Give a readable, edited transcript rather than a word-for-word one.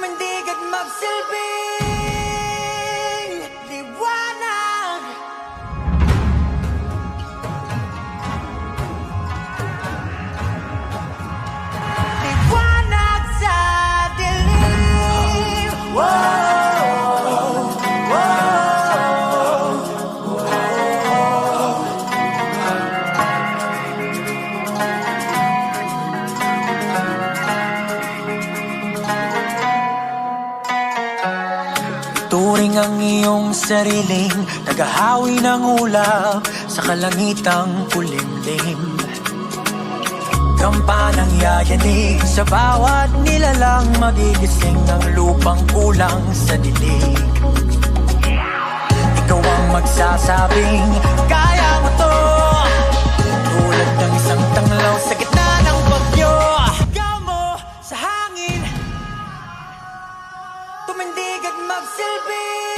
tumindig at magsilbing liwanag. Liwanag sa dilim. Whoa, turing ang iyong sariling naghahawi ng ulap sa kalangitang kulimlim. Kampanang yayanig sa bawat nilalang, magigising ang lupang kulang sa dilig. Ikaw ang magsasabing kaya mo to, tulad ng isang tanglaw sa gitna ng bagyo. Sigaw mo sa hangin, tumindig at magsilbi